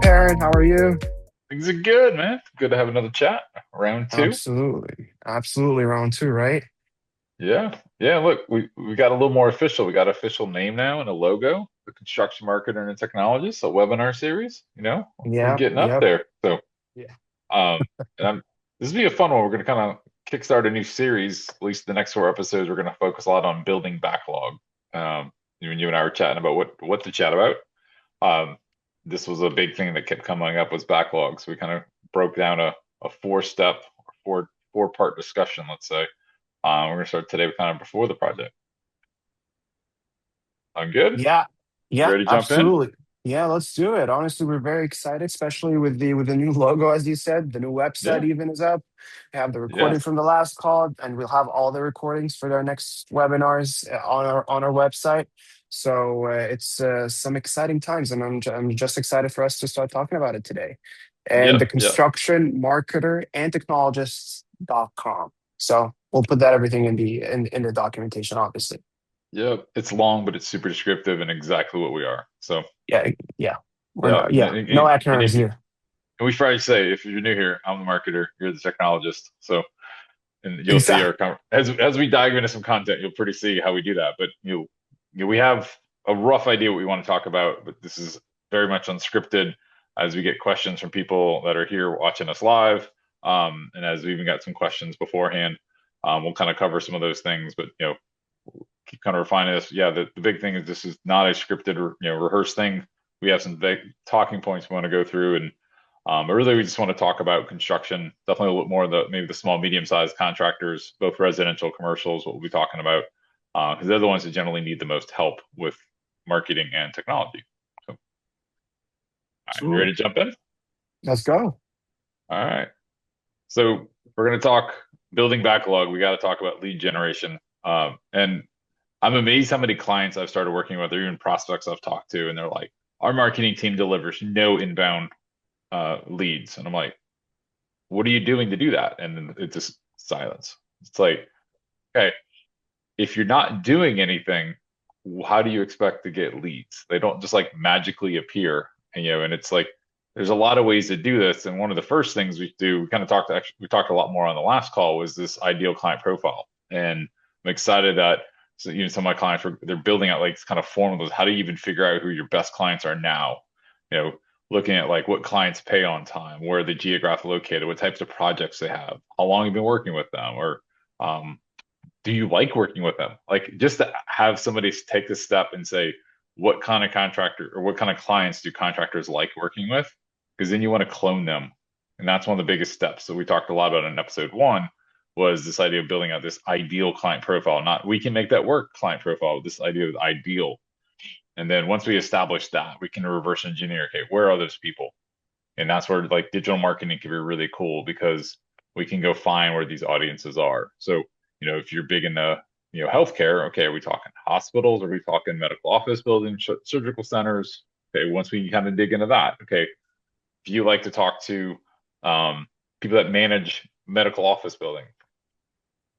Perryn. How are you? Things are good, man. Good to have another chat. Round two. Absolutely. Absolutely. Round two, right? Yeah. Yeah, look, we got a little more official. We got an official name now and a logo, the construction marketer and technologist, a webinar series. We're Yep. getting up Yep. there. So Yeah. and this will be a fun one. We're gonna kind of kickstart a new series. At least the next four episodes, we're gonna focus a lot on building backlog. Um, you and I were chatting about what to chat about. Um, this was a big thing that kept coming up was backlogs. We kind of broke down a four-step or four-part discussion, let's say. We're gonna start today with kind of before the project. I'm good. Yeah. You Yeah. ready to jump in? Absolutely. Yeah, let's do it. Honestly, we're very excited, especially with the new logo, as you said. The new website Yeah. even is up. We have the recording Yes. from the last call, and we'll have all the recordings for our next webinars on our website. So it's some exciting times, and I'm just excited for us to start talking about it today. And Yep. the Yep. construction marketer and technologists.com. So we'll put that everything in the documentation, obviously. Yep. It's long, but it's super descriptive and exactly what we are. So Yeah, yeah. We're yeah. not, And, yeah. No and acronyms if here. and we try to say if you're new here, I'm the marketer, you're the technologist. So and you'll see Exactly. as we dive into some content, you'll pretty see how we do that. But we have a rough idea what we want to talk about, but this is very much unscripted. As we get questions from people that are here watching us live, and as we even got some questions beforehand, we'll kind of cover some of those things. But keep kind of refining this. Yeah, the big thing is this is not a scripted or rehearsed thing. We have some big talking points we want to go through, and but really we just want to talk about construction. Definitely a little bit more of the maybe the small medium sized contractors, both residential, commercials. What we'll be talking about because they're the ones that generally need the most help with marketing and technology. So, all right, you ready Absolutely. to jump in? Let's go. All right. So we're going to talk building backlog. We got to talk about lead generation. And I'm amazed how many clients I've started working with, or even prospects I've talked to, and they're like, "Our marketing team delivers no inbound leads," and I'm like, "What are you doing to do that?" And then it's just silence. It's like, okay, if you're not doing anything, how do you expect to get leads? They don't just like magically appear, and it's like there's a lot of ways to do this. And one of the first things we do, we kind of talked actually, we talked a lot more on the last call was this ideal client profile. And I'm excited that some of my clients they're building out like this kind of formulas. How do you even figure out who your best clients are now? You know, looking at like what clients pay on time, where are they geographically located, what types of projects they have, how long you've been working with them, or um, do you like working with them? Like just to have somebody take this step and say, what kind of contractor or what kind of clients do contractors like working with? Because then you want to clone them. And that's one of the biggest steps that we talked a lot about in episode one was this idea of building out this ideal client profile. Not we can make that work client profile, this idea of ideal. And then once we establish that, we can reverse engineer, okay, where are those people? And that's where like digital marketing can be really cool because we can go find where these audiences are. So, if you're big in the, healthcare, okay, are we talking hospitals? Are we talking medical office buildings, surgical centers? Okay, once we kind of dig into that, okay, if you like to talk to people that manage medical office building,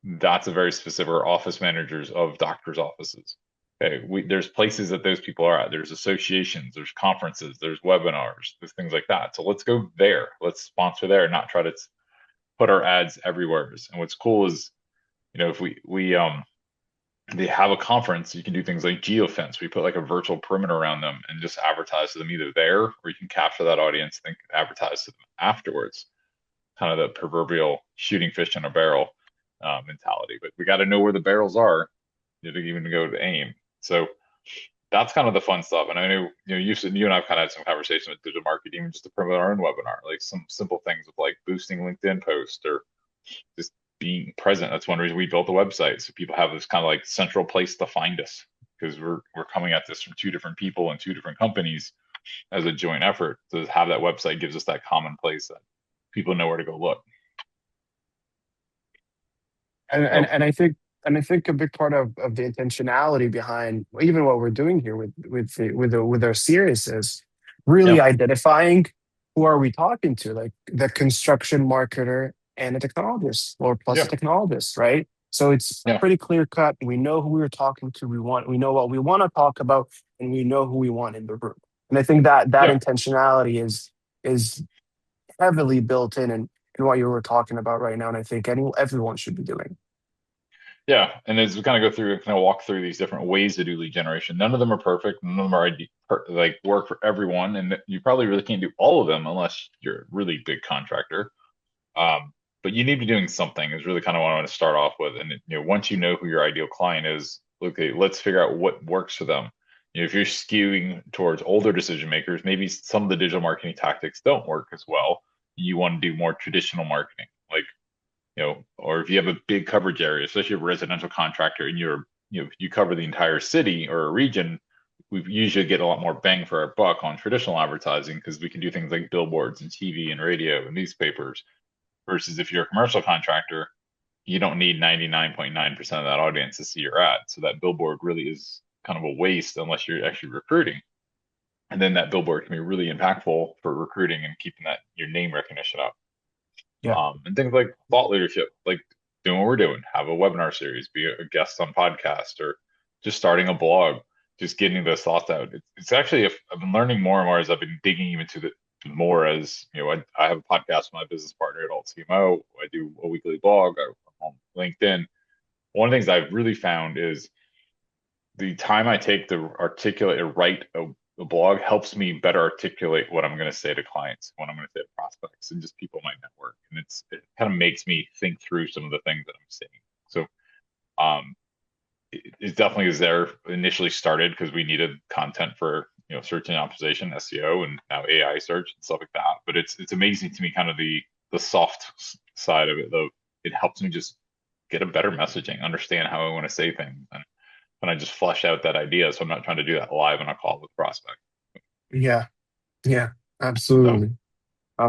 that's a very specific or office managers of doctors' offices. Okay, there's places that those people are at. There's associations, there's conferences, there's webinars, there's things like that. So let's go there. Let's sponsor there, not try to put our ads everywhere. And what's cool is, if we they have a conference, you can do things like geofence. We put like a virtual perimeter around them and just advertise to them either there, or you can capture that audience and advertise to them afterwards. Kind of the proverbial shooting fish in a barrel mentality. But we got to know where the barrels are to even go to aim. So that's kind of the fun stuff. And I know, you and I've kind of had some conversation with digital marketing, even just to promote our own webinar, like some simple things of like boosting LinkedIn posts or just being present. That's one reason we built the website. So people have this kind of like central place to find us because we're coming at this from two different people and two different companies as a joint effort. To have that website gives us that common place that people know where to go look. And and, So and I think and I think a big part of the intentionality behind even what we're doing here with our series is really yeah, identifying who are we talking to, like the construction marketer and a technologist or plus a yeah, technologist, right? So it's yeah, pretty clear cut. We know who we're talking to. We know what we want to talk about, and we know who we want in the room. And I think that that Yeah. intentionality is heavily built in what you were talking about right now, and I think everyone should be doing. Yeah, and as we kind of go through, kind of walk through these different ways to do lead generation, none of them are perfect. None of them are like work for everyone, and you probably really can't do all of them unless you're a really big contractor. But you need to be doing something is really kind of what I want to start off with. And once you know who your ideal client is, okay, let's figure out what works for them. If you're skewing towards older decision makers, maybe some of the digital marketing tactics don't work as well. You want to do more traditional marketing, like or if you have a big coverage area, especially a residential contractor, and you cover the entire city or a region, we usually get a lot more bang for our buck on traditional advertising because we can do things like billboards and TV and radio and newspapers. Versus if you're a commercial contractor, you don't need 99.9% of that audience to see your ad. So that billboard really is kind of a waste unless you're actually recruiting. And then that billboard can be really impactful for recruiting and keeping that your name recognition up. Yeah, And things like thought leadership, like doing what we're doing, have a webinar series, be a guest on podcast, or just starting a blog, just getting those thoughts out. It's actually, if I've been learning more and more as I've been digging into the more as I have a podcast with my business partner at Alt CMO. I do a weekly blog. I'm on LinkedIn. One of the things I've really found is the time I take to articulate and write a blog helps me better articulate what I'm going to say to clients, what I'm going to say to prospects, and just people in my network. And it kind of makes me think through some of the things that I'm saying. So um, it definitely is there initially started because we needed content for search and optimization, SEO, and now AI search and stuff like that. But it's amazing to me, kind of the soft side of it, though. It helps me just get a better messaging, understand how I want to say things, and when I just flesh out that idea. So I'm not trying to do that live on a call with prospect. yeah, yeah, So, absolutely,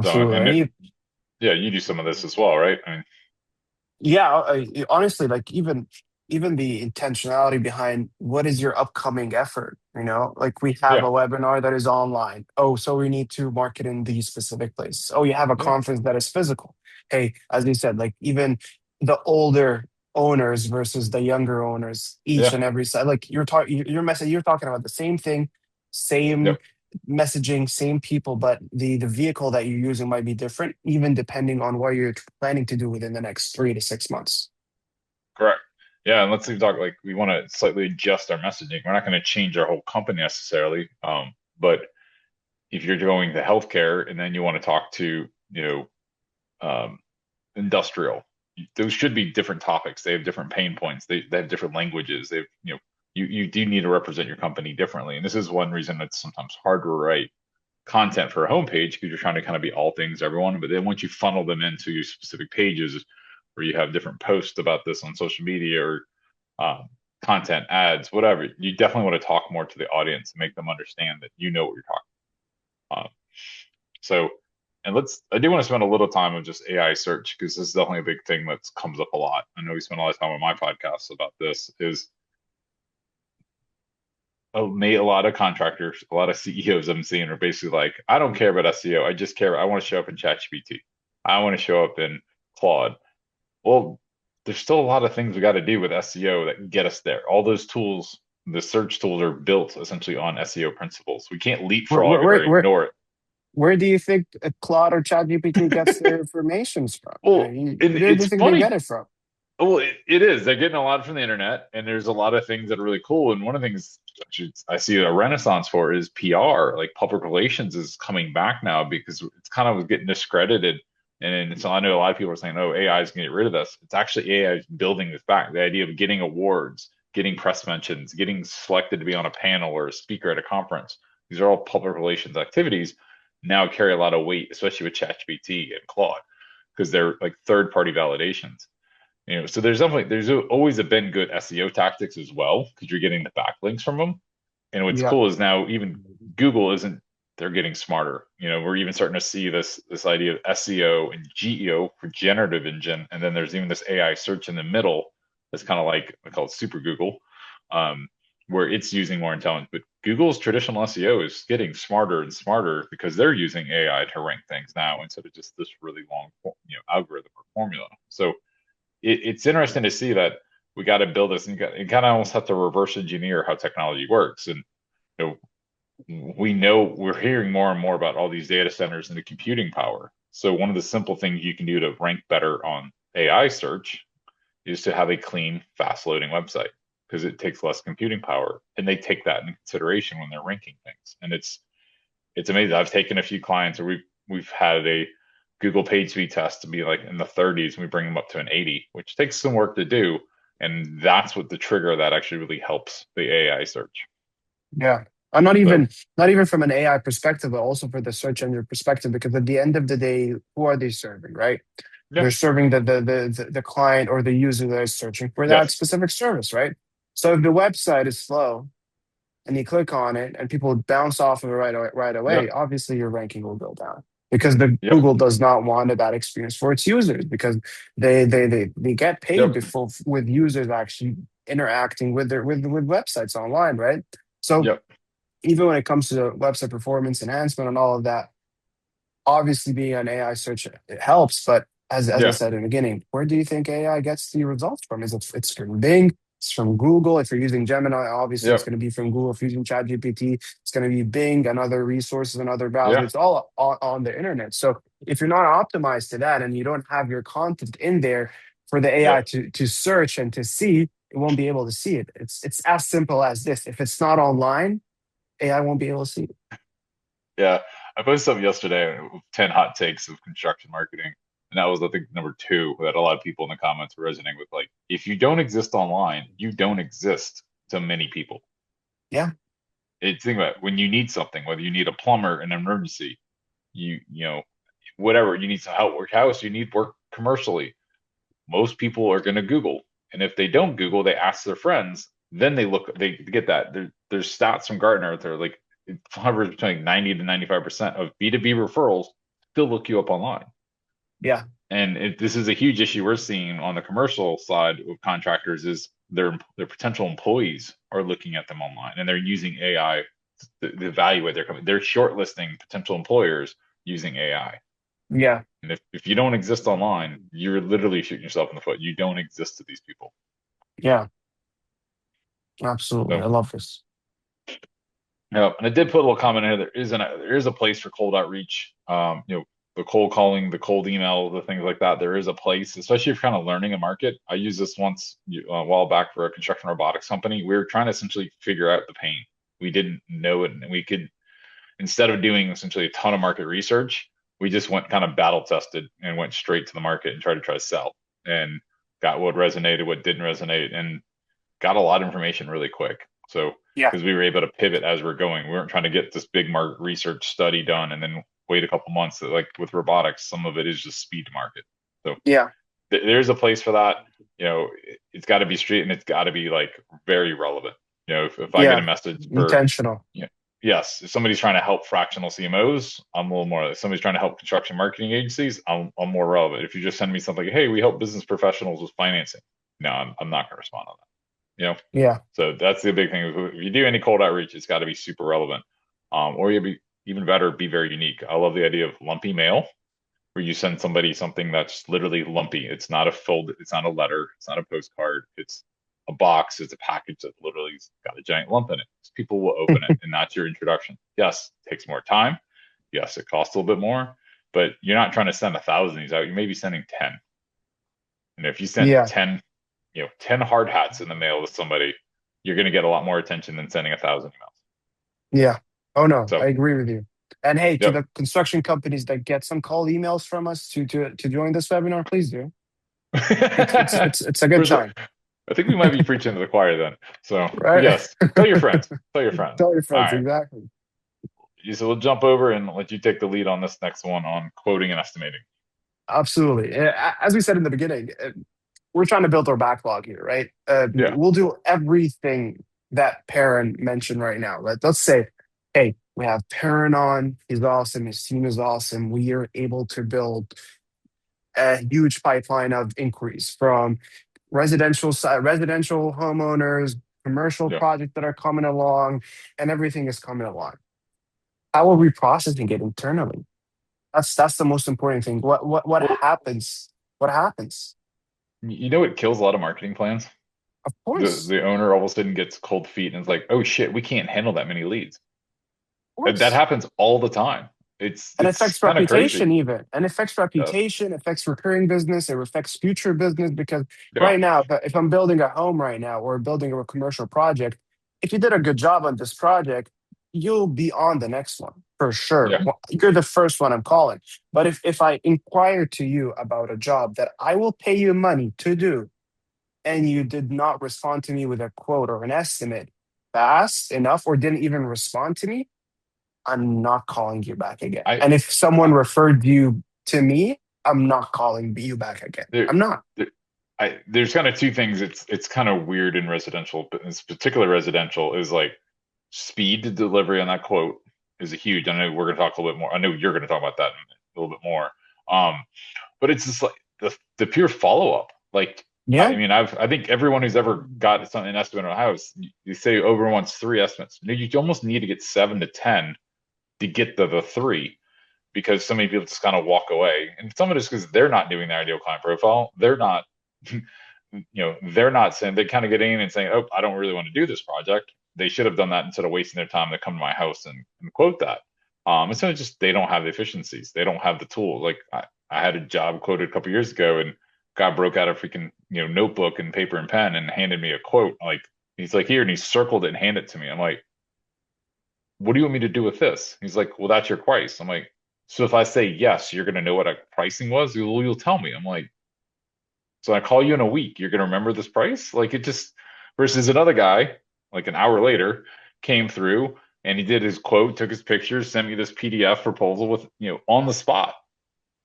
so, absolutely. and And yeah, you do some of this as well, right? I mean, yeah, honestly, like even the intentionality behind what is your upcoming effort, like we have yeah, a webinar that is online. Oh, so we need to market in these specific places. Oh, you have a yeah, conference that is physical. Hey, as you said, like even the older owners versus the younger owners, each yeah, and every side, like you're talking, your message, you're talking about the same thing, same yep, messaging, same people, but the vehicle that you're using might be different, even depending on what you're planning to do within the next 3 to 6 months. correct. Yeah, and let's even talk like we want to slightly adjust our messaging. We're not going to change our whole company necessarily, but if you're going to healthcare and then you want to talk to um, industrial, those should be different topics. They have different pain points. They have different languages. They've you do need to represent your company differently, and this is one reason it's sometimes hard to write content for a homepage because you're trying to kind of be all things to everyone. But then once you funnel them into your specific pages where you have different posts about this on social media or um, content, ads, whatever, you definitely want to talk more to the audience and make them understand that you know what you're talking about. So, and I do want to spend a little time on just AI search because this is definitely a big thing that comes up a lot. I know we spend a lot of time on my podcast about this. Is made a lot of contractors, a lot of CEOs I'm seeing are basically like, I don't care about SEO. I just care. I want to show up in ChatGPT. I want to show up in Claude. Well, there's still a lot of things we got to do with SEO that get us there. All those tools, the search tools are built essentially on SEO principles. We can't Where, leapfrog where, it or where, where ignore it. where do you think Claude or ChatGPT gets their informations from? Well, and Where do it's you think they get funny. it from? Well, it is. They're getting a lot from the internet, and there's a lot of things that are really cool. And one of the things I see a renaissance for is PR. Like public relations is coming back now because it's kind of getting discredited. And so I know a lot of people are saying, "Oh, AI is going to get rid of this." It's actually AI is building this back. The idea of getting awards, getting press mentions, getting selected to be on a panel or a speaker at a conference. These are all public relations activities now carry a lot of weight, especially with ChatGPT and Claude, because they're like third-party validations. So there's always been good SEO tactics as well because you're getting the backlinks from them. And what's Yeah, cool is now even Google isn't they're getting smarter. We're even starting to see this idea of SEO and GEO for generative engine, and then there's even this AI search in the middle that's kind of like I call it super Google, um, where it's using more intelligence. But Google's traditional SEO is getting smarter and smarter because they're using AI to rank things now instead of just this really long algorithm or formula. So it's interesting to see that we got to build this and you kind of almost have to reverse engineer how technology works. And you know, we know we're hearing more and more about all these data centers and the computing power. So one of the simple things you can do to rank better on AI search is to have a clean, fast loading website because it takes less computing power. And they take that into consideration when they're ranking things. And it's amazing. I've taken a few clients or we've had a Google page speed test to be like in the 30s and we bring them up to an 80, which takes some work to do. And that's what the trigger that actually really helps the AI search. Yeah. I'm not So even not even from an AI perspective, but also for the search engine perspective, because at the end of the day, who are they serving, right? yeah, They're serving the client or the user that is searching for that yes, specific service, right? So if the website is slow and you click on it and people bounce off of it right yeah, away, obviously your ranking will go down because the yep, Google does not want a bad experience for its users because they get paid yep, before with users actually interacting with with websites online, right? So yep, even when it comes to website performance enhancement and all of that, obviously being an AI search it helps, but as I yeah, said in the beginning, where do you think AI gets the results from? Is it's from Bing? It's from Google. If you're using Gemini, obviously it's yep, going to be from Google. If you're using ChatGPT, it's going to be Bing and other resources and other browsers. yeah, It's all on the internet. So if you're not optimized to that and you don't have your content in there for the AI yep, to search and to see, it won't be able to see it. It's as simple as this. If it's not online, AI won't be able to see it. yeah. I posted something yesterday with 10 hot takes of construction marketing. And that was, I think, number two that a lot of people in the comments were resonating with. Like, if you don't exist online, you don't exist to many people. Yeah, It's think about it, when you need something, whether you need a plumber in an emergency, you know, whatever, you need some help with your house, you need work commercially. Most people are going to Google. And if they don't Google, they ask their friends. Then they get that. There's stats from Gartner. They're like, it hovers between 90 to 95% of B2B referrals still look you up online. yeah, And this is a huge issue we're seeing on the commercial side of contractors is their potential employees are looking at them online and they're using AI to evaluate their company. They're shortlisting potential employers using AI. yeah, And if you don't exist online, you're literally shooting yourself in the foot. You don't exist to these people. yeah. Absolutely. So, I love this. and I did put a little comment in here. There is a place for cold outreach. The cold calling, the cold email, the things like that. There is a place, especially if you're kind of learning a market. I used this once a while back for a construction robotics company. We were trying to essentially figure out the pain. We didn't know it, and we could instead of doing essentially a ton of market research, we just went kind of battle tested and went straight to the market and try to sell and got what resonated, what didn't resonate, and got a lot of information really quick. So Yeah, because we were able to pivot as we're going, we weren't trying to get this big market research study done and then wait a couple months. Like with robotics, some of it is just speed to market. So yeah, there's a place for that. It's got to be street and it's got to be like very relevant. If I get a yeah. message for, Intentional. you know, yes, if somebody's trying to help fractional CMOs, I'm a little more. If somebody's trying to help construction marketing agencies, I'm more relevant. If you just send me something, hey, we help business professionals with financing, no, I'm not going to respond on that. Yeah, So that's the big thing. If you do any cold outreach, it's got to be super relevant, or you be even better, be very unique. I love the idea of lumpy mail where you send somebody something that's literally lumpy. It's not a fold, it's not a letter, it's not a postcard, it's a box, it's a package that literally's got a giant lump in it. People will open it, and that's your introduction. Yes, it takes more time. Yes, it costs a little bit more, but you're not trying to send 1,000 of these out. You may be sending 10. And if you send yeah, 10, 10 hard hats in the mail to somebody, you're going to get a lot more attention than sending 1,000 emails. yeah. Oh no, So, I agree with you. And hey, to yep. the construction companies that get some cold emails from us to join this webinar, please do. It's a good Where's time, I think we might be preaching to the choir then. So, but right? yes, tell your friends. Tell your friends. Tell your All friends right. exactly. So we'll jump over and let you take the lead on this next one on quoting and estimating. Absolutely. As we said in the beginning, we're trying to build our backlog here, right? Yeah. We'll do everything that Perryn mentioned right now. Let's say, hey, we have Perryn on. He's awesome. His team is awesome. We are able to build a huge pipeline of inquiries from residential homeowners, commercial Yeah. projects that are coming along, and everything is coming along. How are we processing it internally? That's the most important thing. What Well, happens? What happens? you know what kills a lot of marketing plans? Of The course. the owner all of a sudden gets cold feet and is like, "Oh shit, we can't handle that many leads." Of That course. happens all the time. And It's affects kind of reputation crazy. even. And affects Yes. reputation, affects recurring business, it affects future business because Yeah. right now, if I'm building a home right now or building a commercial project, if you did a good job on this project, you'll be on the next one for sure. Yeah. You're the first one I'm calling. But if I inquire to you about a job that I will pay you money to do, and you did not respond to me with a quote or an estimate fast enough or didn't even respond to me, I'm not calling you back again. I, And if someone I referred you to me, I'm not calling you back again. there, I'm not. there there's kind of two things. It's kind of weird in residential, but in this particular residential is like speed to delivery on that quote is a huge. I know we're going to talk a little bit more. I know you're going to talk about that a little bit more. Um, but it's just like the pure follow up. Like, Yeah. I mean, I think everyone who's ever got something an estimate on a house, you say over wants three estimates. You almost need to get 7 to 10 to get the three because so many people just kind of walk away. And some of it is because they're not doing their ideal client profile. They're not, they're not saying they kind of get in and saying, "Oh, I don't really want to do this project." They should have done that instead of wasting their time to come to my house and quote that. And so it's just they don't have the efficiencies. They don't have the tools. Like I had a job quoted a couple years ago, and guy broke out a freaking notebook and paper and pen and handed me a quote. Like he's like here, and he circled it and handed it to me. I'm like, what do you want me to do with this? He's like, well, that's your price. I'm like, so if I say yes, you're going to know what a pricing was? You'll tell me. I'm like, so I call you in a week, you're going to remember this price? Like it just, versus another guy, like an hour later, came through and he did his quote, took his pictures, sent me this PDF proposal with, on the spot.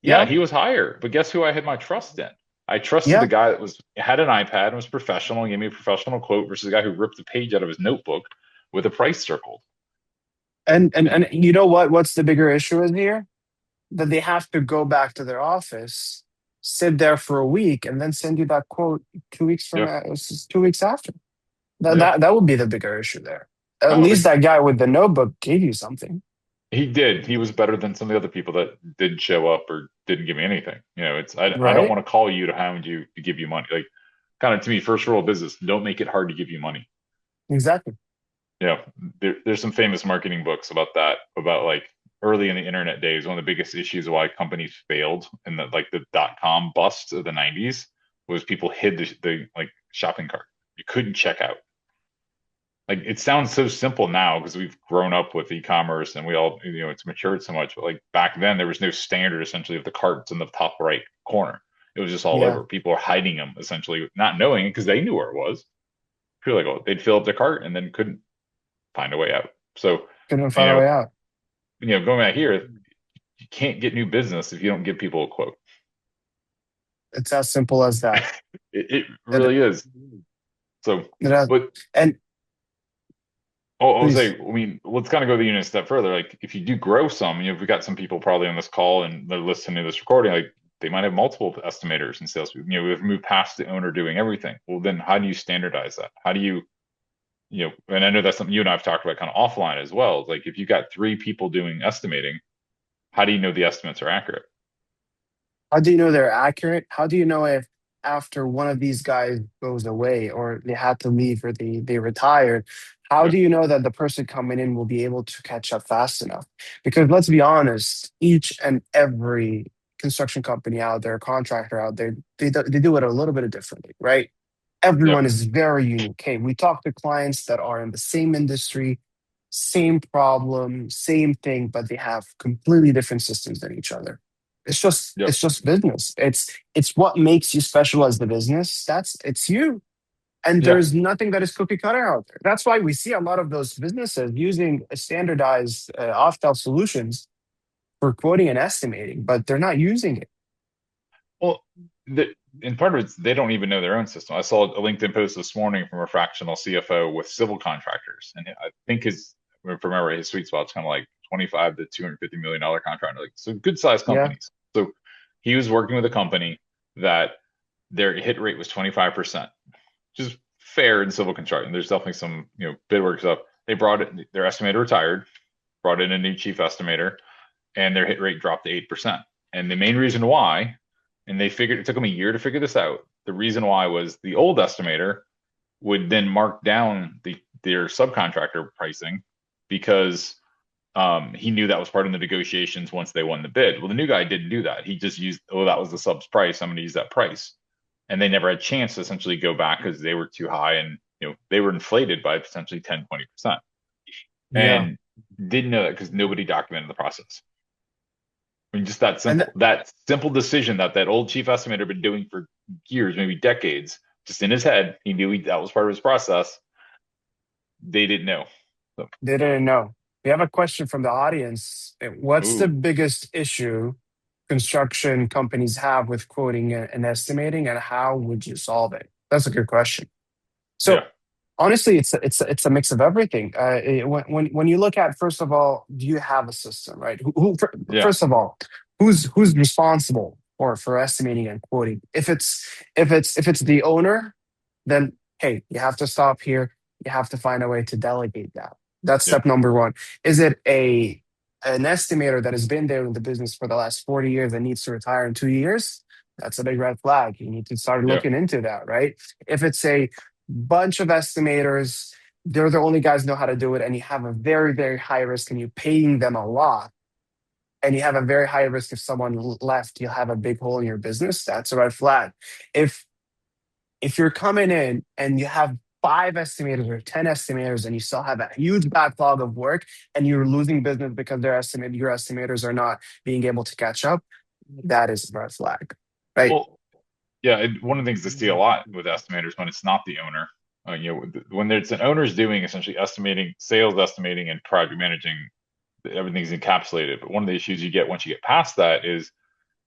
Yeah, Yeah. he was higher, but guess who I had my trust in? I trusted the Yeah. guy that had an iPad and was professional and gave me a professional quote versus a guy who ripped a page out of his notebook with a price circled. And And you know what? What's the bigger issue is here? That they have to go back to their office, sit there for a week, and then send you that quote 2 weeks from yeah, 2 weeks after. yeah. That would be the bigger issue there. At Oh, least that guy with the notebook gave you something, he did. He was better than some of the other people that didn't show up or didn't give me anything. I don't right? want to call you to hound you to give you money. Like kind of to me, first rule of business, don't make it hard to give you money. Exactly. Yeah, there's some famous marketing books about that, about like early in the internet days, one of the biggest issues why companies failed in the dot-com bust of the 90s was people hid the like shopping cart. You couldn't check out. Like it sounds so simple now because we've grown up with e-commerce and we all, it's matured so much. But like back then, there was no standard essentially of the carts in the top right corner. It was just all Yeah. over. People were hiding them essentially, not knowing it because they knew where it was. Feel like, oh, they'd fill up their cart and then couldn't find a way out. So, Couldn't you find a know, way out. going back here, you can't get new business if you don't give people a quote. It's as simple as that. It It, really is. So, it has, but and I'll please, say, I mean, let's kind of go the unit a step further. Like, if you do grow some, if we got some people probably on this call and they're listening to this recording, like they might have multiple estimators and sales. We've moved past the owner doing everything. Well, then how do you standardize that? How do you, and I know that's something you and I have talked about kind of offline as well. Like, if you got three people doing estimating, how do you know the estimates are accurate? how do you know they're accurate? How do you know if after one of these guys goes away or they had to leave or they retired, how Yeah, do you know that the person coming in will be able to catch up fast enough? Because let's be honest, each and every construction company out there, contractor out there, they do it a little bit differently, right? yeah, Everyone is very unique. Hey, we talk to clients that are in the same industry, same problem, same thing, but they have completely different systems than each other. yeah, It's just business. It's what makes you special as the business. It's you. And yeah. there's nothing that is cookie cutter out there. That's why we see a lot of those businesses using standardized off-shelf solutions for quoting and estimating, but they're not using it. Well, and part of it's they don't even know their own system. I saw a LinkedIn post this morning from a fractional CFO with civil contractors, and I think if I remember, his sweet spot's kind of like 25 to $250 million contract, like so good sized Yeah, companies. So he was working with a company that their hit rate was 25%, which is fair in civil construction. There's definitely some bid work stuff. They brought it. Their estimator retired, brought in a new chief estimator, and their hit rate dropped to 8%. And the main reason why, and they figured it took them a year to figure this out. The reason why was the old estimator would then mark down their subcontractor pricing because he knew that was part of the negotiations once they won the bid. Well, the new guy didn't do that. He just used, oh, that was the sub's price. I'm going to use that price. And they never had a chance to essentially go back because they were too high and they were inflated by potentially 10, 20%. Yeah. And didn't know that because nobody documented the process. I mean, just that And simple, that simple decision that that old chief estimator had been doing for years, maybe decades, just in his head, he knew that was part of his process. They didn't know. So, they didn't know. We have a question from the audience. What's the ooh, biggest issue construction companies have with quoting and estimating, and how would you solve it? That's a good question. So yeah, honestly, it's a mix of everything. When you look at, first of all, do you have a system, right? yeah, First of all, who's responsible for estimating and quoting? If it's the owner, then hey, you have to stop here. You have to find a way to delegate that. That's yeah, step number one. Is it a an estimator that has been there in the business for the last 40 years and needs to retire in 2 years? That's a big red flag. You need to start yeah, looking into that, right? If it's a bunch of estimators, they're the only guys know how to do it, and you have a very, very high risk, and you're paying them a lot, and you have a very high risk if someone left, you'll have a big hole in your business. That's a red flag. If if you're coming in and you have five estimators or 10 estimators and you still have a huge backlog of work and you're losing business because your estimators are not being able to catch up, that is a red flag, right? well, yeah. One of the things to see a lot with estimators when it's not the owner, when there's an owner's doing essentially estimating, sales estimating, and project managing, everything's encapsulated. But one of the issues you get once you get past that is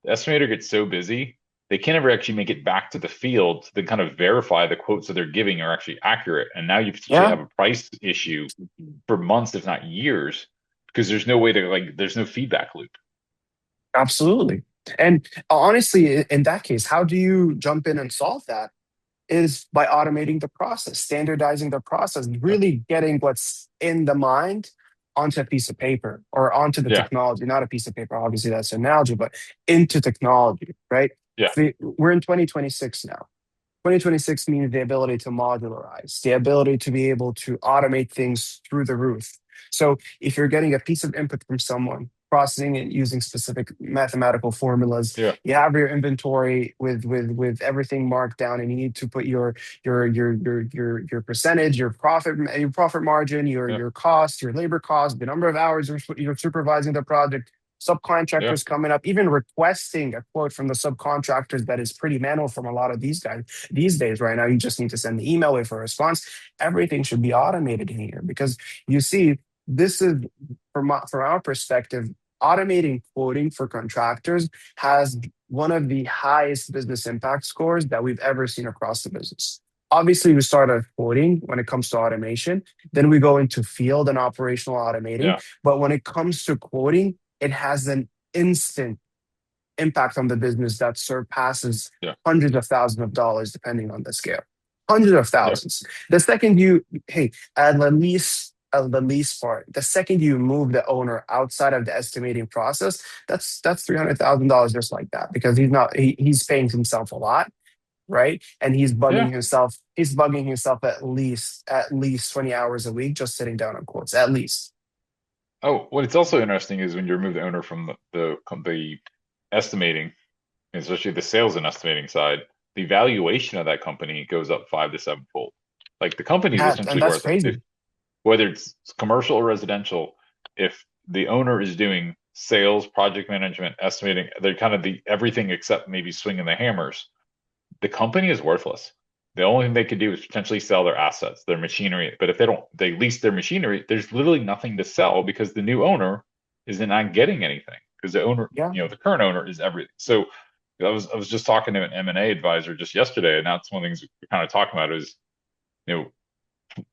the estimator gets so busy they can't ever actually make it back to the field to kind of verify the quotes that they're giving are actually accurate. And now you potentially Yeah, have a price issue for months, if not years, because there's no way to like there's no feedback loop. absolutely. And honestly, in that case, how do you jump in and solve that? Is by automating the process, standardizing the process, Yeah, really getting what's in the mind onto a piece of paper or onto the yeah, technology, not a piece of paper, obviously that's an analogy, but into technology, right? yeah, We're in 2026 now. 2026 means the ability to modularize, the ability to be able to automate things through the roof. So if you're getting a piece of input from someone, processing it using specific mathematical formulas, yeah, you have your inventory with everything marked down, and you need to put your percentage, your profit margin, yeah, your cost, your labor cost, the number of hours you're supervising the project, yeah, subcontractors coming up, even requesting a quote from the subcontractors that is pretty manual from a lot of these guys these days. Right now, you just need to send the email, wait for a response. Everything should be automated in here because you see, this is from our perspective, automating quoting for contractors has one of the highest business impact scores that we've ever seen across the business. Obviously, we start at quoting when it comes to automation, then we go into field and operational automating. yeah, But when it comes to quoting, it has an instant impact on the business that surpasses yeah, hundreds of thousands of dollars, depending on the scale. Hundreds of yeah, thousands. The second you, hey, at the least part, the second you move the owner outside of the estimating process, that's $300,000 just like that because he's paying himself a lot, right? And yeah. he's bugging himself at least 20 hours a week just sitting down on quotes, at least. Oh, what it's also interesting is when you remove the owner from the estimating, especially the sales and estimating side, the valuation of that company goes up 5 to 7 fold. Like the company is And essentially that's worth, if crazy. whether it's commercial or residential, if the owner is doing sales, project management, estimating, they're kind of the everything except maybe swinging the hammers. The company is worthless. The only thing they could do is potentially sell their assets, their machinery. But if they lease their machinery, there's literally nothing to sell because the new owner is not getting anything because the owner, Yeah. the current owner is everything. So I was just talking to an M&A advisor just yesterday, and that's one of the things we're kind of talking about is, you know,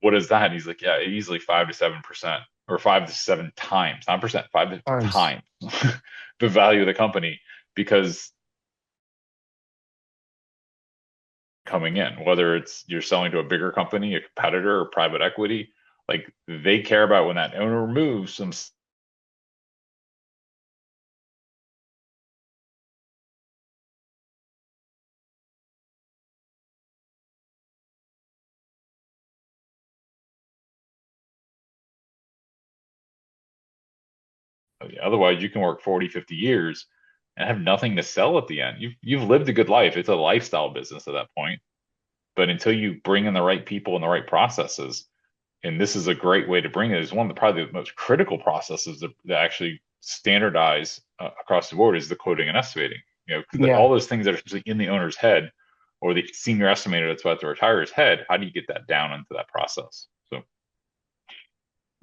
what is that? And he's like, yeah, easily 5 to 7% or 5 to 7 times, not percent, five to Times. times the value of the company because coming in, whether it's you're selling to a bigger company, a competitor, or private equity, like they care about when that owner moves some Otherwise, you can work 40, 50 years and have nothing to sell at the end. You've lived a good life. It's a lifestyle business at that point. But until you bring in the right people and the right processes, and this is a great way to bring it, is one of the probably the most critical processes that actually standardize across the board is the quoting and estimating. Because Yeah. all those things that are actually in the owner's head or the senior estimator that's about to retire's head, how do you get that down into that process? So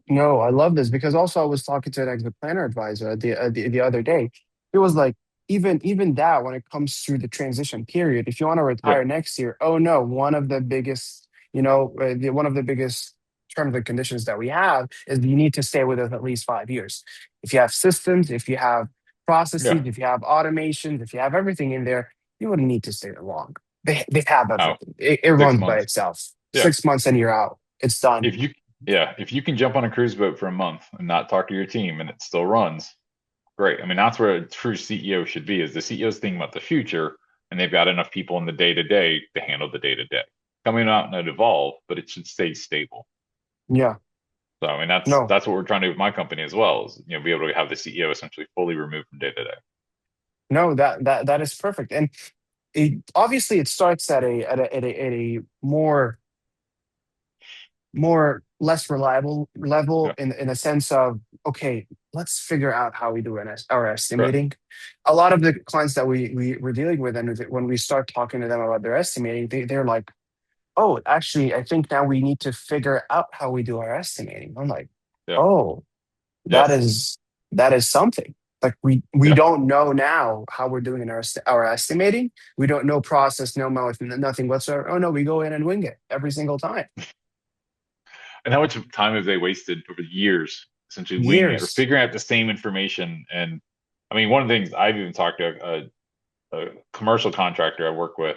No, I love this because also I was talking to an exit planner advisor the other day. It was like even that when it comes through the transition period, if you want to yeah, retire next year, oh no, one of the biggest, one of the biggest terms and conditions that we have is you need to stay with us at least 5 years. If you have systems, if you have processes, yeah. if you have automations, if you have everything in there, you wouldn't need to stay that long. They have Out everything. It six runs by months. itself. Yeah. 6 months and you're out. It's done. If you if you can jump on a cruise boat for a month and not talk to your team and it still runs, great. I mean, that's where a true CEO should be, is the CEO's thinking about the future and they've got enough people in the day to day to handle the day to day. Coming out and evolve, but it should stay stable. Yeah. So I mean No. that's what we're trying to do with my company as well, is be able to have the CEO essentially fully removed from day to day. No, that is perfect. And obviously it starts at a more less reliable level Yeah. in a sense of, okay, let's figure out how we do our Correct. estimating. A lot of the clients that we're dealing with, and when we start talking to them about their estimating, they're like, oh, actually, I think now we need to figure out how we do our estimating. I'm like, Yeah. oh, that Yes. is that is something. Like we Yeah. don't know now how we're doing our estimating. We don't know process, no mouth, nothing whatsoever. Oh no, we go in and wing it every single time. And how much time have they wasted over years essentially winging it or Years. figuring out the same information? And I mean, one of the things I've even talked to a commercial contractor I work with,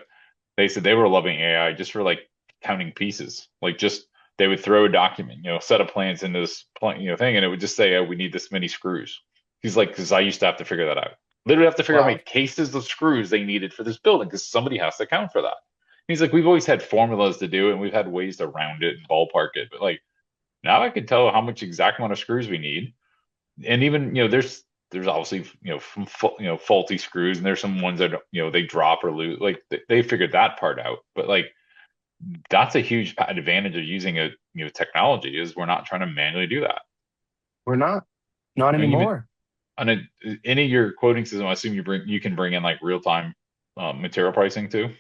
they said they were loving AI just for like counting pieces. Like just they would throw a document, set of plans into this thing, and it would just say, "Oh, we need this many screws." He's like, "Because I used to have to figure that out. Literally have to figure out how Wow. many cases of screws they needed for this building because somebody has to account for that." He's like, "We've always had formulas to do it, and we've had ways to round it and ballpark it, but like now I can tell how much exact amount of screws we need." And even there's obviously faulty screws, and there's some ones that they drop or lose. Like they figured that part out, but like that's a huge advantage of using a technology, is we're not trying to manually do that. We're not I mean, even anymore. on any of your quoting system, I assume you can bring in like real time material pricing too.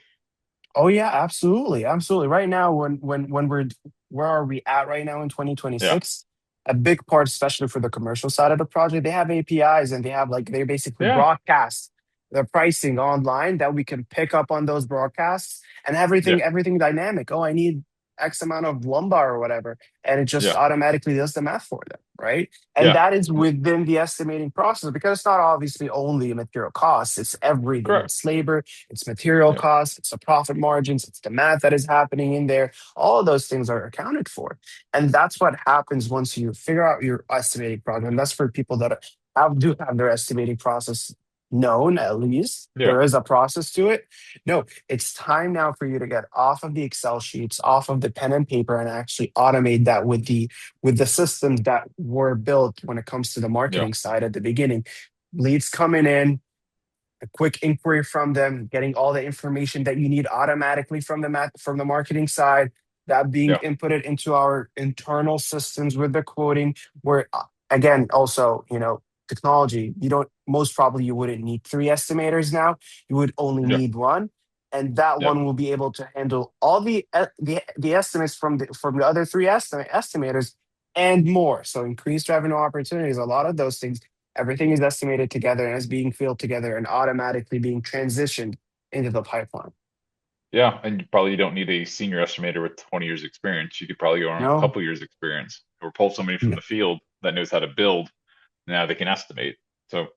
Oh yeah, absolutely, absolutely. Right now, when we're where are we at right now in Yeah, 2026? A big part, especially for the commercial side of the project, they have APIs and they basically yeah, broadcast the pricing online that we can pick up on those broadcasts and yeah, everything dynamic. Oh, I need X amount of lumbar or whatever, and it just yeah, automatically does the math for them, right? And yeah. that is within the estimating process because it's not obviously only material costs; it's everything. Correct. It's labor, it's material Yeah, costs, it's the profit margins, it's the math that is happening in there. All of those things are accounted for. And that's what happens once you figure out your estimating problem. And that's for people that do have their estimating process known, at least. yeah, There is a process to it. No, it's time now for you to get off of the Excel sheets, off of the pen and paper, and actually automate that with the systems that were built when it comes to the yeah, marketing side at the beginning. Leads coming in, a quick inquiry from them, getting all the information that you need automatically from the marketing side, that being yeah, inputted into our internal systems with the quoting. Where again, also, technology, you don't most probably you wouldn't need three estimators now. You would only yeah, need one. And that yeah, one will be able to handle all the estimates from the other three estimators and more. So increased revenue opportunities, a lot of those things. Everything is estimated together and is being filled together and automatically being transitioned into the pipeline. yeah. And you don't need a senior estimator with 20 years experience. You could probably go on a No, couple years experience or pull somebody from no. the field that knows how to build. Now they can estimate. So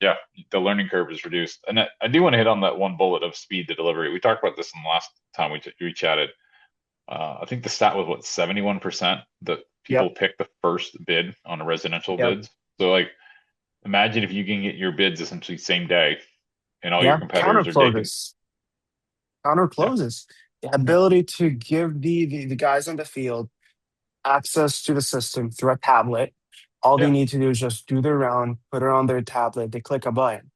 yeah, the learning curve is reduced. And I do want to hit on that one bullet of speed to delivery. We talked about this in the last time we chatted. I think the stat was what, 71% that people Yep, pick the first bid on a residential yep, bids. So like imagine if you can get your bids essentially same day and all your yeah. competitors are taking. Counter Yeah, closes. The ability to give the guys on the field access to the system through a tablet, All they Yeah. need to do is just do their round, put it on their tablet, they click a button.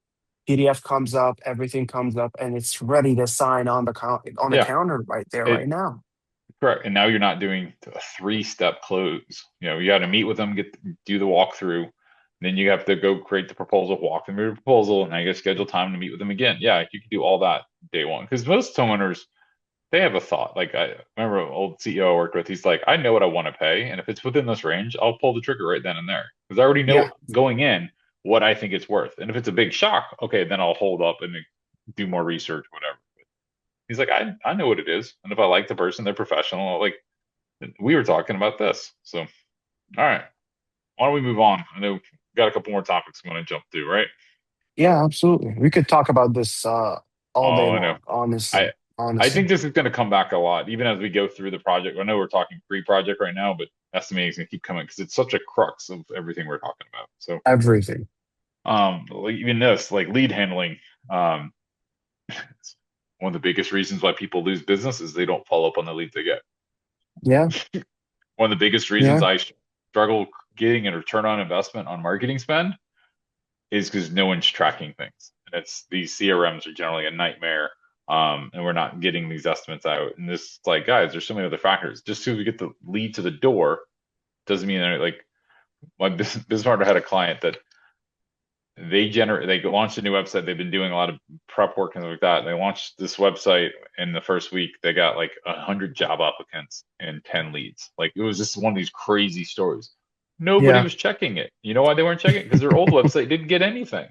PDF comes up, everything comes up, and it's ready to sign on on the Yeah. counter right there, It right now. correct. And now you're not doing a three-step close. You got to meet with them, do the walkthrough. Then you have to go create the proposal, walk them through the proposal, and now you got to schedule time to meet with them again. Yeah, you can do all that day one. Because most homeowners, they have a thought. Like I remember an old CEO I worked with, he's like, I know what I want to pay, and if it's within this range, I'll pull the trigger right then and there. Because I already Yeah. know going in what I think it's worth. And if it's a big shock, okay, then I'll hold up and do more research, whatever. He's like, I know what it is. And if I like the person, they're professional. Like we were talking about this. So, all right. Why don't we move on? I know we've got a couple more topics we want to jump through, right? Yeah, absolutely. We could talk about this all day Oh, I know. long, honestly. I I Honestly. think this is going to come back a lot, even as we go through the project. I know we're talking pre-project right now, but estimating is going to keep coming because it's such a crux of everything we're talking about. So, Everything. like even this, like lead handling, um, it's one of the biggest reasons why people lose business is they don't follow up on the leads they get. Yeah. One of the biggest reasons Yeah. I struggle getting a return on investment on marketing spend is because no one's tracking things. And it's these CRMs are generally a nightmare. And we're not getting these estimates out. And this is like, guys, there's so many other factors. Just so we get the lead to the door doesn't mean that like my business partner had a client that they launched a new website. They've been doing a lot of prep work and stuff like that. They launched this website in the first week. They got like 100 job applicants and 10 leads. Like it was just one of these crazy stories. Nobody Yeah. was checking it. You know why they weren't checking it? Because their old website didn't get anything.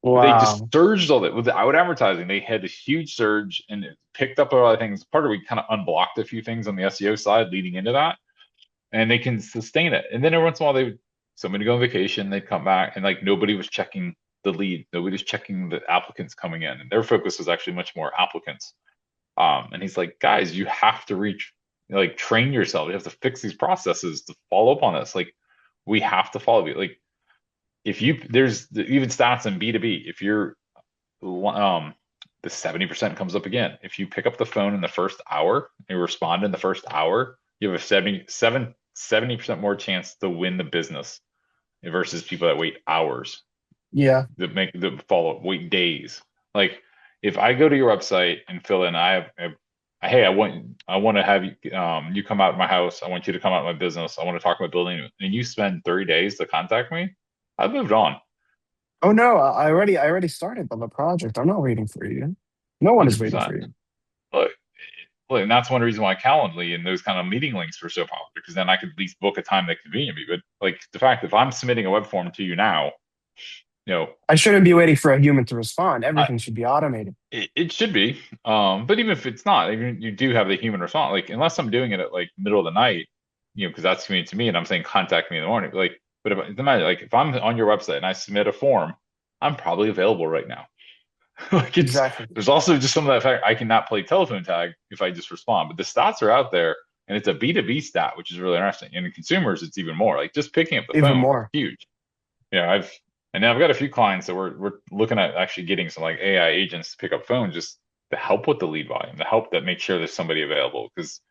They just Wow. surged all that without advertising. They had a huge surge and it picked up a lot of things. Part of it, we kind of unblocked a few things on the SEO side leading into that, and they can sustain it. And then every once in a while, somebody go on vacation, they'd come back, and like nobody was checking the lead, nobody was checking the applicants coming in, and their focus was actually much more applicants. And he's like, guys, you have to like train yourself. You have to fix these processes to follow up on this. Like we have to follow it. Like if you there's even stats in B2B. If you're um the 70% comes up again. If you pick up the phone in the first hour and respond in the first hour, you have a 70% more chance to win the business versus people that wait hours Yeah. that make the follow up wait days. Like if I go to your website and fill in, hey, I want to have you you come out of my house. I want you to come out of my business. I want to talk about building, and you spend 30 days to contact me. I've moved on. Oh no, I already started on the project. I'm not waiting for you. No one is waiting 100%. for you. Look, look, and that's one reason why Calendly and those kind of meeting links were so popular because then I could at least book a time that convenient me. But like the fact if I'm submitting a web form to you now, you know, I shouldn't be waiting for a human to respond. I, Everything should be automated. it should be. But even if it's not, even you do have the human response. Like unless I'm doing it at like middle of the night, because that's convenient to me, and I'm saying contact me in the morning. Like, but if imagine like if I'm on your website and I submit a form, I'm probably available right now. Like it's Exactly. there's also just some of that fact I cannot play telephone tag if I just respond. But the stats are out there and it's a B2B stat, which is really interesting. And in consumers, it's even more. Like just picking up the Even phone is more. huge. Yeah, and now I've got a few clients that we're looking at actually getting some like AI agents to pick up phones just to help with the lead volume, to help that make sure there's somebody available. Because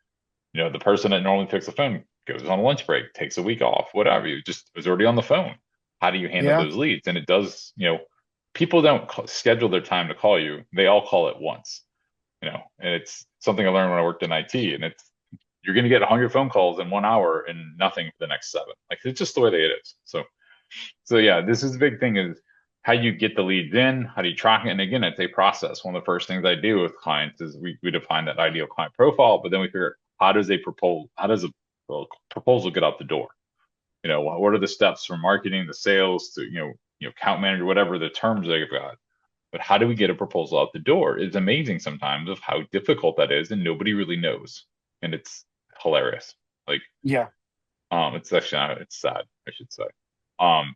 the person that normally picks the phone goes on a lunch break, takes a week off, whatever. You just is already on the phone. How do you handle Yeah. those leads? And it does, people don't schedule their time to call you. They all call it once, and it's something I learned when I worked in IT. And you're going to get 100 phone calls in 1 hour and nothing for the next seven. Like it's just the way that it is. So yeah, this is the big thing is how you get the leads in, how do you track it? And again, it's a process. One of the first things I do with clients is we define that ideal client profile, but then we figure how does a proposal get out the door? What are the steps from marketing, the sales to, account manager, whatever the terms they've got. But how do we get a proposal out the door? It's amazing sometimes of how difficult that is, and nobody really knows. And it's hilarious. Like, Yeah. it's actually it's sad, I should say. Um,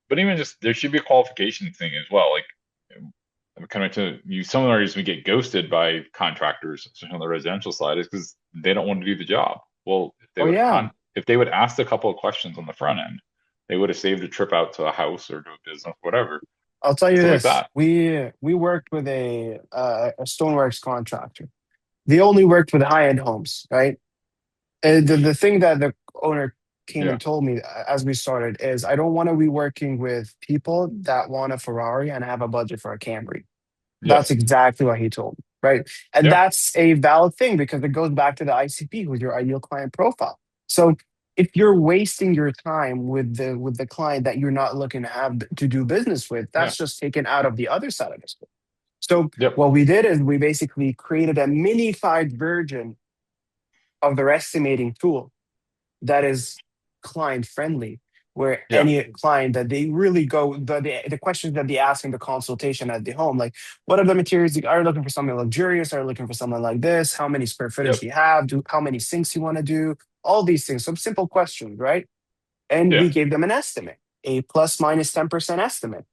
but even just there should be a qualification thing as well. Like I'm kind of to you, some of the reasons we get ghosted by contractors, especially on the residential side, is because they don't want to do the job. Well, Oh yeah. if they would ask a couple of questions on the front end, they would have saved a trip out to a house or to a business, whatever, I'll tell you stuff like this. that. We worked with a stoneworks contractor. They only worked with high-end homes, right? And the thing that the owner came Yeah. and told me as we started is I don't want to be working with people that want a Ferrari and have a budget for a Camry. That's Yes. exactly what he told me, right? And Yeah. that's a valid thing because it goes back to the ICP, who's your ideal client profile. So if you're wasting your time with the client that you're not looking to have to do business with, Yeah. that's just taken out of the other side of the story. So Yep. what we did is we basically created a minified version of their estimating tool that is client friendly, where Yeah. any client that they really go the questions that they ask in the consultation at the home, like what are the materials, are you looking for something luxurious, are you looking for something like this, how many square footage Yep. do you have, how many sinks you want to do, all these things, some simple questions, right? And Yeah. we gave them an estimate, a plus minus 10% estimate.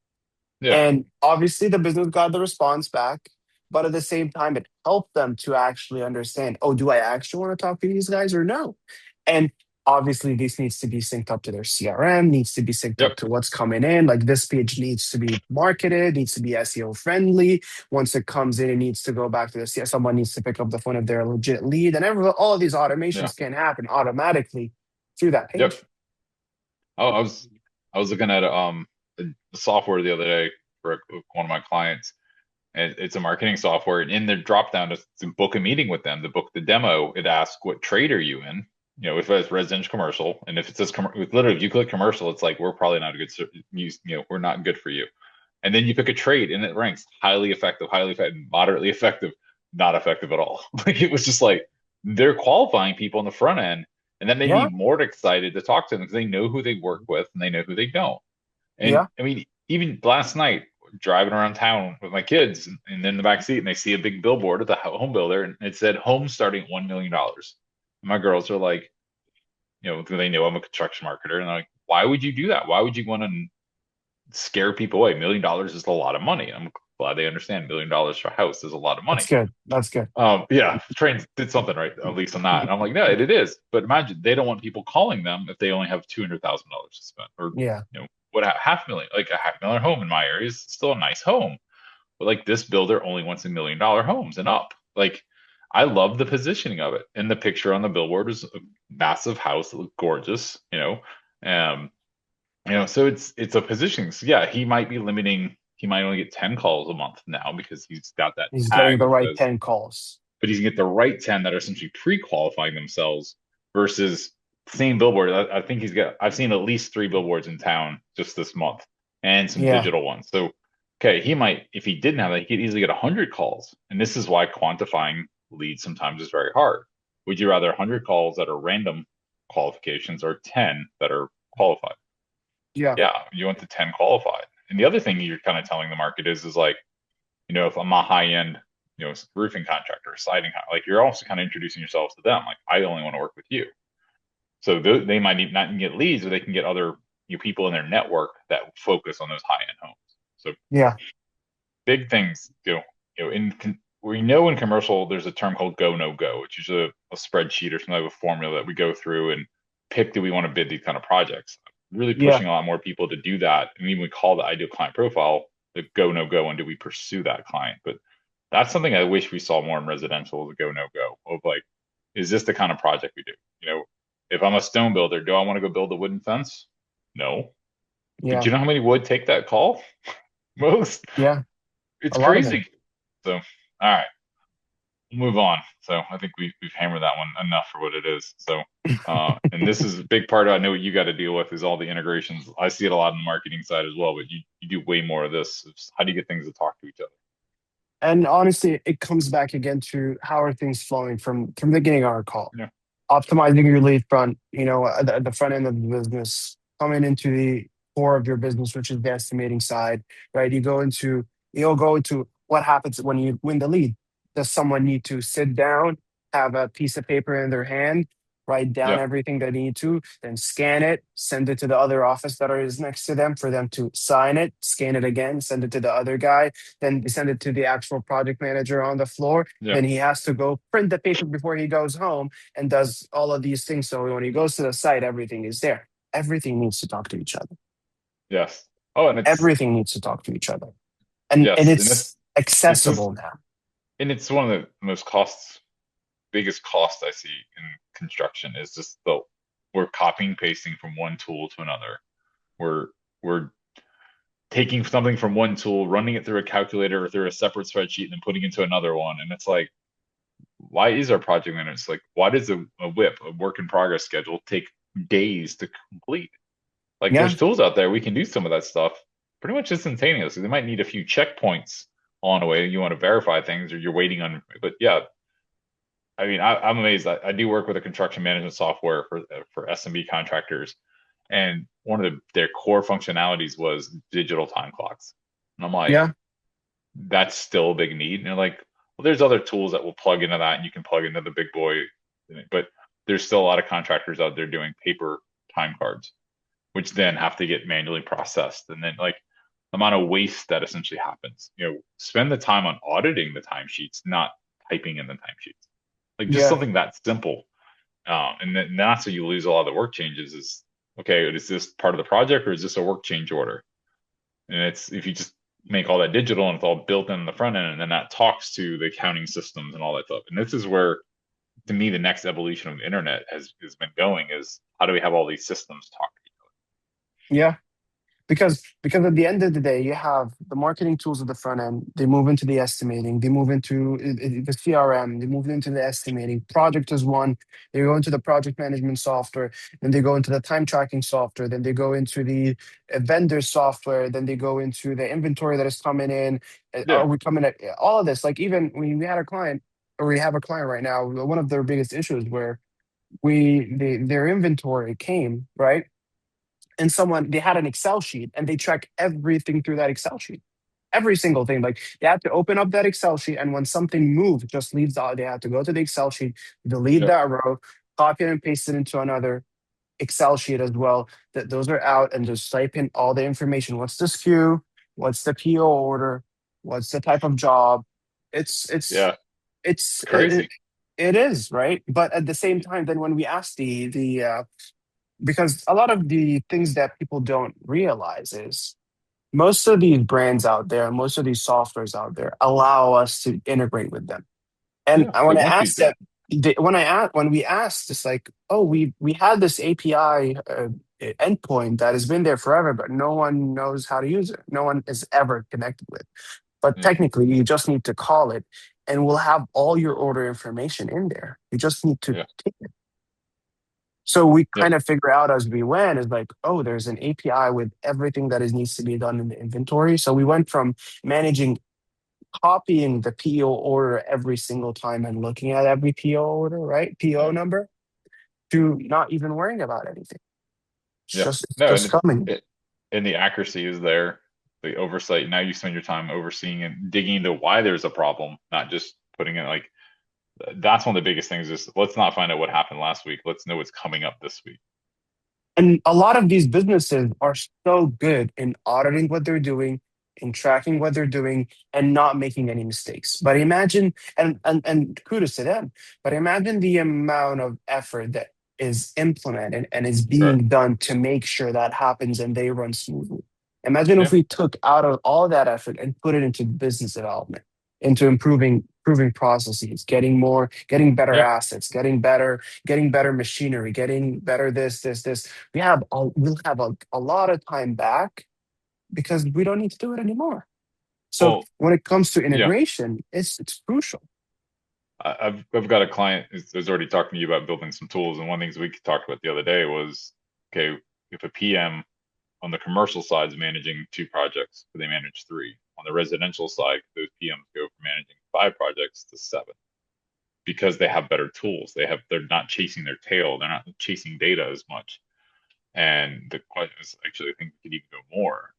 Yeah. And obviously, the business got the response back, but at the same time, it helped them to actually understand, oh, do I actually want to talk to these guys or no? And obviously, this needs to be synced up to their CRM, needs to be synced up Yep. to what's coming in. Like this page needs to be marketed, needs to be SEO friendly. Once it comes in, it needs to go back to the CRM. Someone needs to pick up the phone if they're a legit lead. And all of these Yeah. automations can happen automatically through that Yep. page. Oh, I was looking at the software the other day for one of my clients, and it's a marketing software. And in the drop down to book a meeting with them, to book the demo, it asks what trade are you in? You know, if it's residential commercial, and if it says literally, if you click commercial, it's like we're probably not a good use. You know, we're not good for you. And then you pick a trade, and it ranks highly effective, moderately effective, not effective at all. Like it was just like they're qualifying people on the front end, and that made me Yeah, more excited to talk to them because they know who they work with and they know who they don't. And yeah, I mean, even last night, driving around town with my kids and then in the back seat, and they see a big billboard at the home builder, and it said home starting at $1 million. My girls are like, you know, they know I'm a construction marketer, and they're like, why would you do that? Why would you want to scare people away? $1 million is a lot of money. I'm glad they understand $1 million for a house is a lot of that's money. good. That's good. Yeah, the train did something right, at least on that. And I'm like, no, it is. But imagine they don't want people calling them if they only have $200,000 to spend, or Yeah. you know, what half million, like a $500,000 home in my area is still a nice home. But like this builder only wants $1 million homes and up. Like, I love the positioning of it. And the picture on the billboard is a massive house that looks gorgeous, um, so it's a positioning. So yeah, he might be limiting. He might only get 10 calls a month now because he's got that He's getting tag the that right says, 10 calls. but he's gonna get the right 10 that are essentially pre-qualifying themselves versus same billboard. I think I've seen at least 3 billboards in town just this month and some Yeah. digital ones. So, okay, he might, if he didn't have that, he could easily get 100 calls. And this is why quantifying leads sometimes is very hard. Would you rather 100 calls that are random qualifications or 10 that are qualified? Yeah. Yeah, you want the 10 qualified. And the other thing you're kind of telling the market is like, if I'm a high end, roofing contractor, like you're also kind of introducing yourselves to them. Like, I only want to work with you. So they might not even get leads, or they can get other people in their network that focus on those high end homes. So Yeah. big things, we know in commercial there's a term called go no go, which is a spreadsheet or some type of formula that we go through and pick, do we want to bid these kind of projects? Really Yeah. pushing a lot more people to do that, and even we call the ideal client profile the go no go, and do we pursue that client? But that's something I wish we saw more in residential, the go no go of like, is this the kind of project we do? If I'm a stone builder, do I want to go build a wooden fence? No. But do Yeah. you know how many would take that call? Most. Yeah. It's A lot of them. crazy. So, all right, we'll move on. So I think we've hammered that one enough for what it is. So, and this is a big part. I know what you got to deal with is all the integrations. I see it a lot on the marketing side as well, but you do way more of this. How do you get things to talk to each other? And honestly, it comes back again to how are things flowing from the beginning of our call. Yeah, Optimizing your lead front, at the front end of the business, coming into the core of your business, which is the estimating side, right? You'll go into what happens when you win the lead. Does someone need to sit down, have a piece of paper in their hand, write down yeah, everything they need to, then scan it, send it to the other office that is next to them for them to sign it, scan it again, send it to the other guy, then they send it to the actual project manager on the floor. yeah, Then he has to go print the paper before he goes home and does all of these things. So when he goes to the site, everything is there. Everything needs to talk to each other. yes. Oh, and Everything needs to talk to each other. And yes, and it's it's just, accessible now. and it's one of the biggest costs I see in construction is just we're copying pasting from one tool to another. We're taking something from one tool, running it through a calculator or through a separate spreadsheet, and then putting it into another one. And it's like, why is our project manager? It's like, why does a WIP, a work in progress schedule, take days to complete? Like, Yeah, there's tools out there we can do some of that stuff pretty much instantaneously. They might need a few checkpoints on the way. You want to verify things, or you're waiting on. But yeah, I mean, I'm amazed. I do work with a construction management software for SMB contractors, and one of their core functionalities was digital time clocks. And I'm like, yeah, that's still a big need. And they're like, well, there's other tools that will plug into that, and you can plug into the big boy. But there's still a lot of contractors out there doing paper time cards, which then have to get manually processed. And then like the amount of waste that essentially happens. Spend the time on auditing the timesheets, not typing in the timesheets. Like just yeah, something that simple. And then that's how you lose a lot of the work changes is, okay, is this part of the project or is this a work change order? And it's if you just make all that digital and it's all built in the front end, and then that talks to the accounting systems and all that stuff. And this is where, to me, the next evolution of the internet has been going is how do we have all these systems talk to each yeah. Because at the end of the day, you have the marketing tools at the front end. They move into the estimating. They move into the CRM. They move into the estimating. Project is one. They go into the project management software. Then they go into the time tracking software. Then they go into the vendor software. Then they go into the inventory that is coming in. Are other? we coming at all of this? Like even we had a client, or we have a client right now. One of their biggest issues where their inventory came right, and someone they had an Excel sheet and they track everything through that Excel sheet. Every single thing. Like they had to open up that Excel sheet, and when something moved, just leaves out, they had to go to the Excel sheet, delete Yep. that row, copy it and paste it into another Excel sheet as well. That those are out and just type in all the information. What's the SKU? What's the PO order? What's the type of job? It's it's Yeah. it's It's it, it, crazy. it is right. But at the same time, then when we ask the because a lot of the things that people don't realize is most of these brands out there, most of these softwares out there allow us to integrate with them. And Yeah. I They want to want you ask to. that when we asked, it's like, oh, we had this API endpoint that has been there forever, but no one knows how to use it. No one is ever connected with. But Yeah. technically, you just need to call it, and we'll have all your order information in there. You just need to Yeah. take it. So we Yep. kind of figure out as we went is like, oh, there's an API with everything that is needs to be done in the inventory. So we went from managing copying the PO order every single time and looking at every PO order, right? PO Yeah. number, to not even worrying about anything. Yeah. It's No, just coming. and the accuracy is there, the oversight. Now you spend your time overseeing and digging into why there's a problem, not just putting it like that's one of the biggest things is let's not find out what happened last week. Let's know what's coming up this week. And a lot of these businesses are so good in auditing what they're doing, in tracking what they're doing, and not making any mistakes. But imagine, and kudos to them, but imagine the amount of effort that is implemented and is Right. being done to make sure that happens and they run smoothly. Imagine if Yeah. we took out of all that effort and put it into business development, into improving processes, getting better Yeah. assets, getting better machinery, getting better this. We'll have a lot of time back because we don't need to do it anymore. So Well, when it comes to yeah. integration, it's crucial. I've got a client who's already talking to you about building some tools, and one of the things we talked about the other day was, okay, if a PM on the commercial side is managing two projects, but they manage three. On the residential side, those PMs go from managing five projects to seven because they have better tools. They're not chasing their tail. They're not chasing data as much. And the question is actually, I think we could even go more,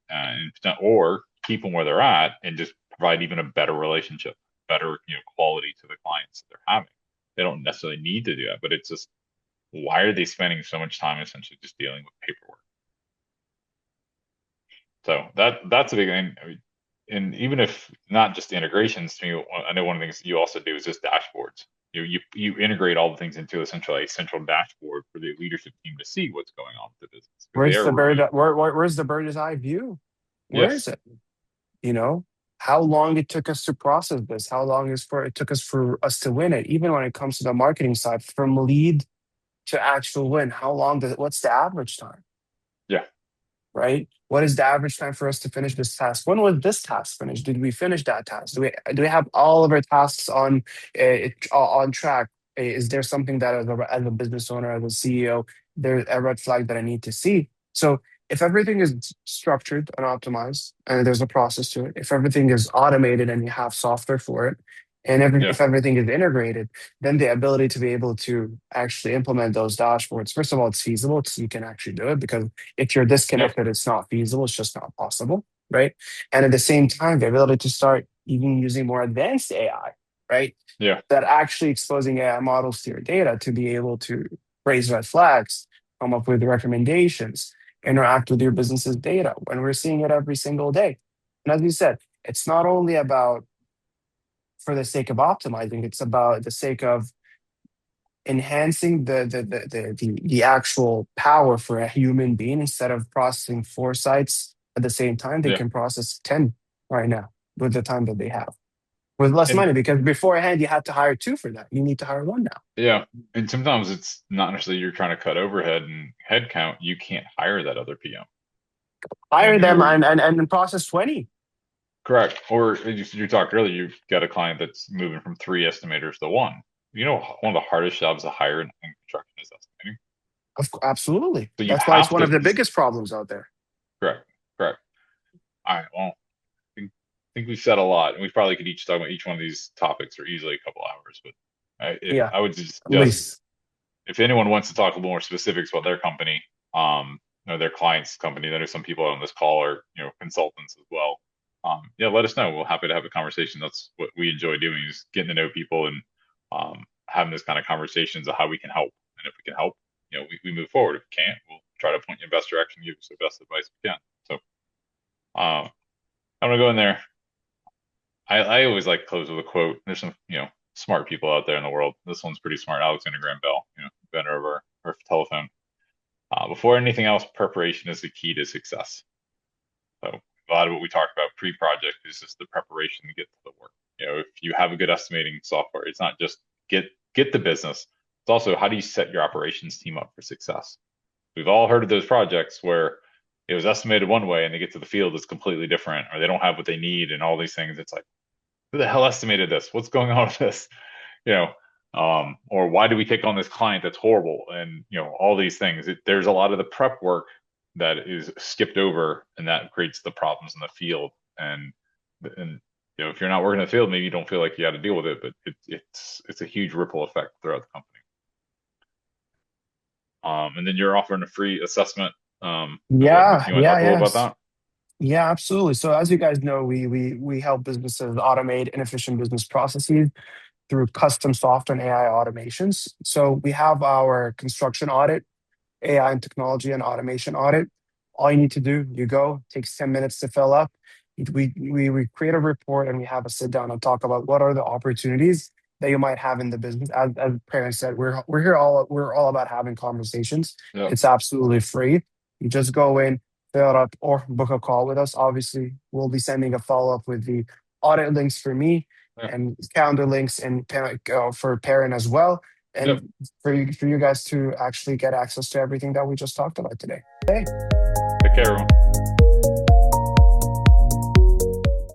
or keep them where they're at and just provide even a better relationship, better quality to the clients that they're having. They don't necessarily need to do that, but it's just why are they spending so much time essentially just dealing with paperwork? So that's a big thing. I mean, and even if not just the integrations, to me, I know one of the things you also do is just dashboards. You integrate all the things into a central dashboard for the leadership team to see what's going on with the business because they Where's are the bird? reviewing. Where's the bird's eye view? Where is Yes. it? You know, how long it took us to process this? How long it took us for us to win it? Even when it comes to the marketing side, from lead to actual win. How long does what's the average time? Yeah. Right? What is the average time for us to finish this task? When was this task finished? Did we finish that task? Do we have all of our tasks on track? Is there something that as a business owner, as a CEO, there's a red flag that I need to see? So if everything is structured and optimized and there's a process to it, if everything is automated and you have software for it, and Yeah. if everything is integrated, then the ability to be able to actually implement those dashboards, first of all, it's feasible. You can actually do it because if you're Yeah. disconnected, it's not feasible. It's just not possible, right? And at the same time, the ability to start even using more advanced AI, right? Yeah. That actually exposing AI models to your data to be able to raise red flags, come up with recommendations, interact with your business's data when we're seeing it every single day. And as you said, it's not only about for the sake of optimizing, it's about the sake of enhancing the actual power for a human being. Instead of processing four sites at the same time, they Yeah. can process 10 right now with the time that they have with less And money, because beforehand you had to hire two for that. You need to hire one now. yeah, and sometimes it's not necessarily you're trying to cut overhead and head count. You can't hire that other PM, Hire and them you're and process 20. correct. Or as you talked earlier, you've got a client that's moving from three estimators to one. You know, one of the hardest jobs to hire in construction is estimating. Absolutely. So you That's why it's have one to of the biggest problems out there. correct, correct. All right. Well, I think we've said a lot, and we probably could each talk about each one of these topics for easily a couple hours. But if Yeah, I would at suggest least. if anyone wants to talk a little more specifics about their company, their client's company, there are some people on this call are, consultants as well. Yeah, let us know. We're happy to have a conversation. That's what we enjoy doing is getting to know people and having this kind of conversations of how we can help. And if we can help, we move forward. If we can't, we'll try to point you in best direction, give you the best advice we can. So I'm gonna go in there. I always like to close with a quote. There's some, smart people out there in the world. This one's pretty smart. Alexander Graham Bell, inventor of our telephone. Before anything else, preparation is the key to success. So a lot of what we talk about pre-project is just the preparation to get to the work. If you have a good estimating software, it's not just get the business. It's also how do you set your operations team up for success. We've all heard of those projects where it was estimated one way and they get to the field, it's completely different, or they don't have what they need and all these things. It's like, who the hell estimated this? What's going on with this? You know, or why do we take on this client that's horrible? And all these things. There's a lot of the prep work that is skipped over, and that creates the problems in the field. And if you're not working in the field, maybe you don't feel like you got to deal with it, but it's a huge ripple effect throughout the company. And then you're offering a free assessment. Yeah, You want to yeah, talk a little about yes. that? Yeah, absolutely. So as you guys know, we help businesses automate inefficient business processes through custom software and AI automations. So we have our construction audit, AI and technology and automation audit. All you need to do, you go, takes 10 minutes to fill up. We create a report and we have a sit down and talk about what are the opportunities that you might have in the business. As Perryn said, we're all about having conversations. Yeah. It's absolutely free. You just go in, fill it up, or book a call with us. Obviously, we'll be sending a follow up with the audit links for me Yeah. and calendar links and for Perryn as well, Yep. and for you guys to actually get access to everything that we just talked about today. Hey. Take care, everyone.